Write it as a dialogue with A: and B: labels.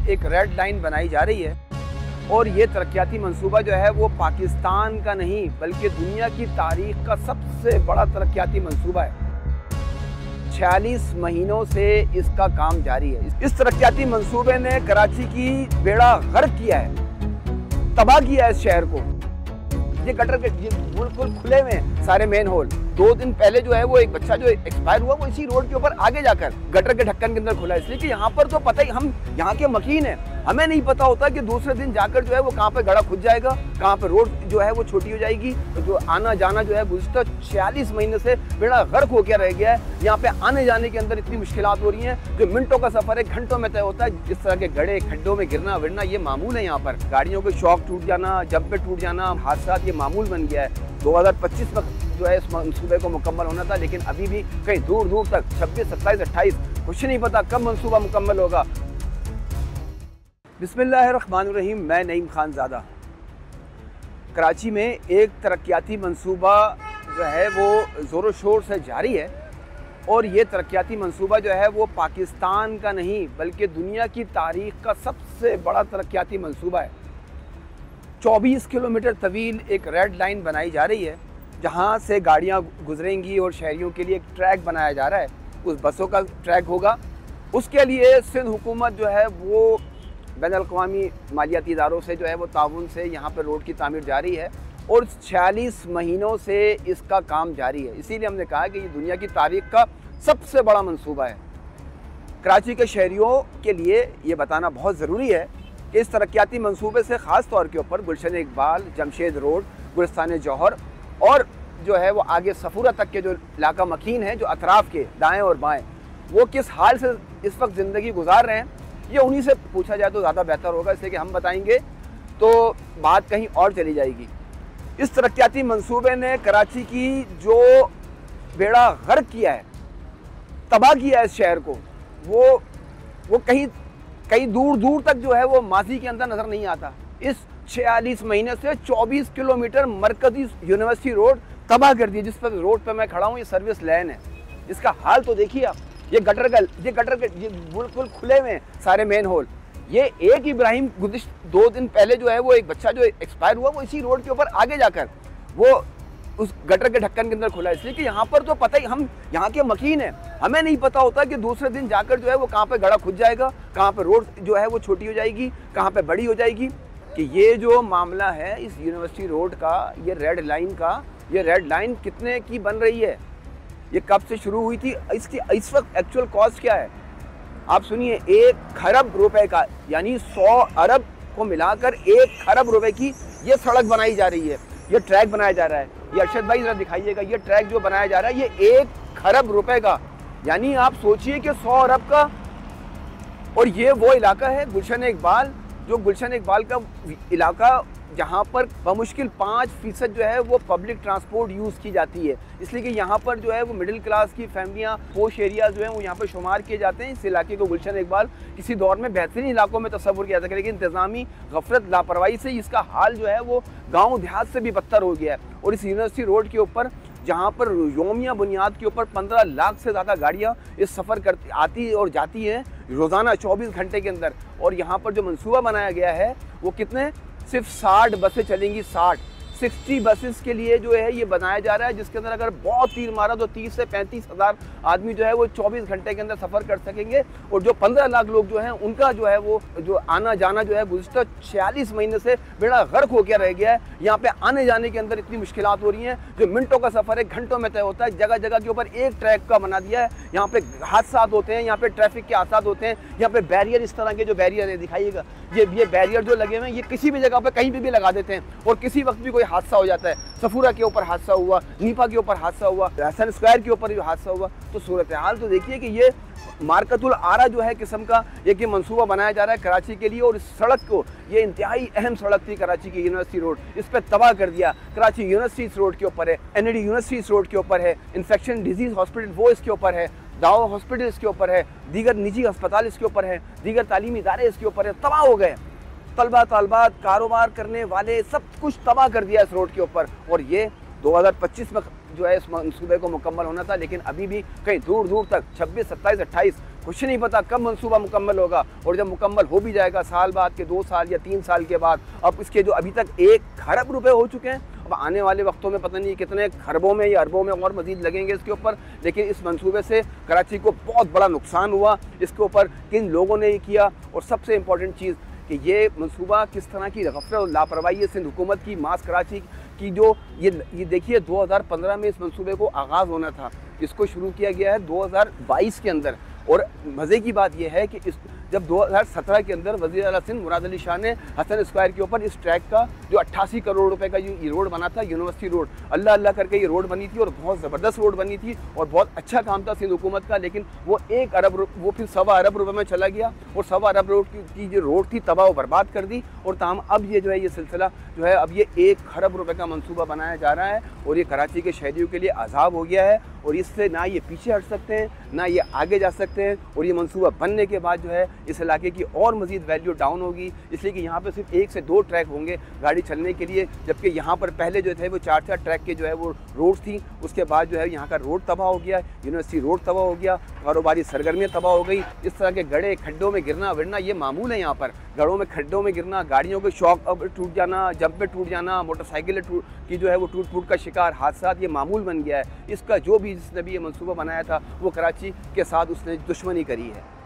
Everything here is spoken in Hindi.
A: एक रेड लाइन बनाई जा रही है और ये तरक्याती मंसूबा जो है वो पाकिस्तान का नहीं बल्कि दुनिया की तारीख का सबसे बड़ा तरक्याती मंसूबा है। 46 महीनों से इसका काम जारी है। इस तरक्याती मंसूबे ने कराची की बेड़ा गर्क किया है, तबाह किया है इस शहर को। ये गटर के बिल्कुल खुले हुए हैं सारे मेन होल। 2 दिन पहले जो है वो एक बच्चा जो एक्सपायर हुआ वो इसी रोड के ऊपर आगे जाकर गटर के ढक्कन के अंदर खुला, इसलिए कि यहाँ पर तो पता ही, हम यहाँ के मकीन हैं, हमें नहीं पता होता कि दूसरे दिन जाकर जो है वो कहाँ पे गड़ा खुद जाएगा, कहाँ पे रोड जो है वो छोटी हो जाएगी। तो जो आना जाना जो है गुज़िश्ता 46 महीने से बेड़ा गर्क होकर रह गया है। यहाँ पे आने जाने के अंदर इतनी मुश्किलात हो रही हैं, जो मिनटों का सफर है घंटों में तय होता है। इस तरह के गड्ढे खड्डों में गिरना विरना ये मामूल है। यहाँ पर गाड़ियों के शॉक टूट जाना, जब पे टूट जाना, हादसा ये मामूल बन गया है। 2025 में जो है इस मंसूबे को मुकम्मल होना था, लेकिन अभी भी कहीं दूर दूर तक 26, 27, 28 कुछ नहीं पता कब मंसूबा मुकम्मल होगा। बिस्मिल्लाहिर्रहमानिर्रहीम। मैं नईम खानज़ादा। कराची में एक तरक्याती मंसूबा जो है वो ज़ोर शोर से जारी है और ये तरक्याती मंसूबा जो है वो पाकिस्तान का नहीं बल्कि दुनिया की तारीख का सबसे बड़ा तरक्याती मंसूबा है। 24 किलोमीटर तवील एक रेड लाइन बनाई जा रही है, जहाँ से गाड़ियाँ गुजरेंगी और शहरियों के लिए एक ट्रैक बनाया जा रहा है। उस बसों का ट्रैक होगा। उसके लिए सिंध हुकूमत जो है वो बैनुल-अक़वामी मालियाती इदारों से जो है वो ताउन से यहाँ पर रोड की तामीर जारी है और 46 महीनों से इसका काम जारी है। इसीलिए हमने कहा कि ये दुनिया की तारीख का सबसे बड़ा मंसूबा है। कराची के शहरियों के लिए ये बताना बहुत ज़रूरी है कि इस तरक्याती मंसूबे से ख़ास तौर के ऊपर गुलशन इकबाल, जमशेद रोड, गुलिस्तान जौहर और जो है वो आगे सफूरा तक के जो इलाका मकीन है, जो अतराफ़ के दाएँ और बाएँ, वो किस हाल से इस वक्त ज़िंदगी गुजार रहे हैं, ये उन्हीं से पूछा जाए तो ज़्यादा बेहतर होगा। इसलिए कि हम बताएंगे तो बात कहीं और चली जाएगी। इस तरक्याती मंसूबे ने कराची की जो बेड़ा गर्क किया है, तबाह किया है इस शहर को, वो कहीं दूर दूर तक जो है वो माजी के अंदर नज़र नहीं आता। इस 46 महीने से 24 किलोमीटर मरकजी यूनिवर्सिटी रोड तबाह कर दी। जिस पर रोड पर मैं खड़ा हूँ ये सर्विस लाइन है, इसका हाल तो देखिए आप। ये गटर के बिल्कुल खुले हुए हैं सारे मेन होल। ये एक इब्राहिम गुज़िश्ता 2 दिन पहले जो है वो एक बच्चा जो एक्सपायर हुआ वो इसी रोड के ऊपर आगे जाकर वो उस गटर के ढक्कन के अंदर खुला, इसलिए कि यहाँ पर तो पता ही, हम यहाँ के मकीन हैं, हमें नहीं पता होता कि दूसरे दिन जाकर जो है वो कहाँ पे गड़ा खुद जाएगा, कहाँ पे रोड जो है वो छोटी हो जाएगी, कहाँ पे बड़ी हो जाएगी। कि ये जो मामला है इस यूनिवर्सिटी रोड का, ये रेड लाइन कितने की बन रही है, ये कब से शुरू हुई थी, इसकी इस वक्त एक्चुअल कॉस्ट क्या है आप सुनिए। 1 खरब रुपए का, यानी 100 अरब को मिलाकर 1 खरब रुपए की ये सड़क बनाई जा रही है, ये ट्रैक बनाया जा रहा है। ये अरशद भाई जरा दिखाइएगा, ये ट्रैक जो बनाया जा रहा है ये 1 खरब रुपए का, यानी आप सोचिए कि 100 अरब का। और ये वो इलाका है गुलशन इकबाल, जो गुलशन इकबाल का इलाका जहाँ पर बमुश्किल 5% जो है वो पब्लिक ट्रांसपोर्ट यूज़ की जाती है, इसलिए कि यहाँ पर जो है वो मिडिल क्लास की फैमिलियाँ, पोश एरियाज़ जो हैं वो यहाँ पर शुमार किए जाते हैं। इस इलाके को गुलशन इकबाल किसी दौर में बेहतरीन इलाकों में तस्वुर किया जाता है, लेकिन इंतज़ामी गफलत लापरवाही से इसका हाल जो है वो गाँव देहात से भी बदतर हो गया है। और इस यूनिवर्सिटी रोड के ऊपर जहाँ पर योमिया बुनियाद के ऊपर 15 लाख से ज़्यादा गाड़ियाँ इस सफ़र करती आती और जाती हैं रोज़ाना 24 घंटे के अंदर। और यहाँ पर जो मंसूबा बनाया गया है वो कितने, सिर्फ 60 बसें चलेंगी। 60 बसेस के लिए जो है ये बनाया जा रहा है, जिसके अंदर अगर बहुत तीर मारा तो 30 से 35 हज़ार आदमी जो है वो 24 घंटे के अंदर सफ़र कर सकेंगे। और जो 15 लाख लोग जो हैं उनका जो है वो जो आना जाना जो है गुज़िश्ता 46 महीने से बेड़ा गर्क होकर रह गया है। यहाँ पे आने जाने के अंदर इतनी मुश्किलात हो रही हैं, जो मिनटों का सफ़र है घंटों में तय होता है। जगह जगह के ऊपर एक ट्रैक का बना दिया है, यहाँ पे हादसा होते हैं, यहाँ पे ट्रैफिक के हादसा होते हैं। यहाँ पे बैरियर, इस तरह के जो बैरियर है दिखाइएगा, ये बैरियर जो लगे हुए हैं ये किसी भी जगह पर कहीं भी लगा देते हैं और किसी वक्त भी कोई हादसा हो जाता है। सफूरा के ऊपर हादसा हुआ, नीपा के ऊपर हादसा हुआ, हसन स्क्वायर के ऊपर जो हादसा हुआ। तो सूरत हाल तो देखिए कि ये मार्कतुल आरा जो है किस्म का एक मंसूबा बनाया जा रहा है कराची के लिए। और इस सड़क को, ये इंतहाई अहम सड़क थी कराची की यूनिवर्सिटी रोड, इस पर तबाह कर दिया। कराची यूनिवर्सिटी रोड के ऊपर है, NAD यूनिवर्सिटी रोड के ऊपर है, इन्फेक्शन डिजीज़ हॉस्पिटल वो इसके ऊपर है, दावा हॉस्पिटल इसके ऊपर है, दीगर निजी अस्पताल इसके ऊपर है, दीगर तालीमी इदारे इसके ऊपर है। तबाह हो गए, तलबा तालबात, कारोबार करने वाले, सब कुछ तबाह कर दिया इस रोड के ऊपर। और ये 2025 में जो है इस मंसूबे को मुकम्मल होना था, लेकिन अभी भी कहीं दूर दूर तक 26, 27, 28 कुछ नहीं पता कब मंसूबा मुकम्मल होगा, और जब मुकम्मल हो भी जाएगा साल बाद के 2 साल या 3 साल के बाद, अब इसके जो अभी तक 1 खरब रुपए हो चुके हैं, अब आने वाले वक्तों में पता नहीं कितने खरबों में या अरबों में और मजीद लगेंगे इसके ऊपर। लेकिन इस मंसूबे से कराची को बहुत बड़ा नुकसान हुआ। इसके ऊपर किन लोगों ने ये किया, और सबसे इम्पॉर्टेंट चीज़ कि ये मंसूबा किस तरह की गफलत और लापरवाही है सिंध हुकूमत की, मास कराची की। जो ये देखिए 2015 में इस मंसूबे को आगाज़ होना था, इसको शुरू किया गया है 2022 के अंदर। और मज़े की बात यह है कि जब 2017 के अंदर वज़ीर आला सिंध मुराद अली शाह ने हसन स्क्वायर के ऊपर इस ट्रैक का जो 88 करोड़ रुपए का ये रोड बना था, यूनिवर्सिटी रोड, अल्लाह अल्लाह करके ये रोड बनी थी और बहुत ज़बरदस्त रोड बनी थी और बहुत अच्छा काम था सिंध हुकूमत का। लेकिन वो 1 अरब वो फिर 1.25 अरब रुपए में चला गया और 1.25 अरब रोड की जो रोड थी तबाह बर्बाद कर दी। और ताहम अब ये जो है ये सिलसिला जो है अब ये 1 खरब रुपए का मंसूबा बनाया जा रहा है और ये कराची के शहरियों के लिए अजाब हो गया है। और इससे ना ये पीछे हट सकते हैं ना ये आगे जा सकते हैं। और ये मंसूबा बनने के बाद जो है इस इलाके की और मज़ीद वैल्यू डाउन होगी, इसलिए कि यहाँ पे सिर्फ 1 से 2 ट्रैक होंगे गाड़ी चलने के लिए, जबकि यहाँ पर पहले जो थे वो 4 ट्रैक के जो है वो रोड थी। उसके बाद जो है यहाँ का रोड तबाह हो गया, यूनिवर्सिटी रोड तबाह हो गया, कारोबारी सरगर्मियाँ तबाह हो गई। इस तरह के गड्ढे खड्डों में गिरना विरना ये मामूल है। यहाँ पर गढ़ों में खड्डों में गिरना, गाड़ियों के शॉक टूट जाना, जंप पे टूट जाना, मोटरसाइकिलें की जो है वो टूट का शिकार हादसा ये मामूल बन गया है। इसका जो भी जिसने भी ये मंसूबा बनाया था वो कराची के साथ उसने दुश्मनी करी है।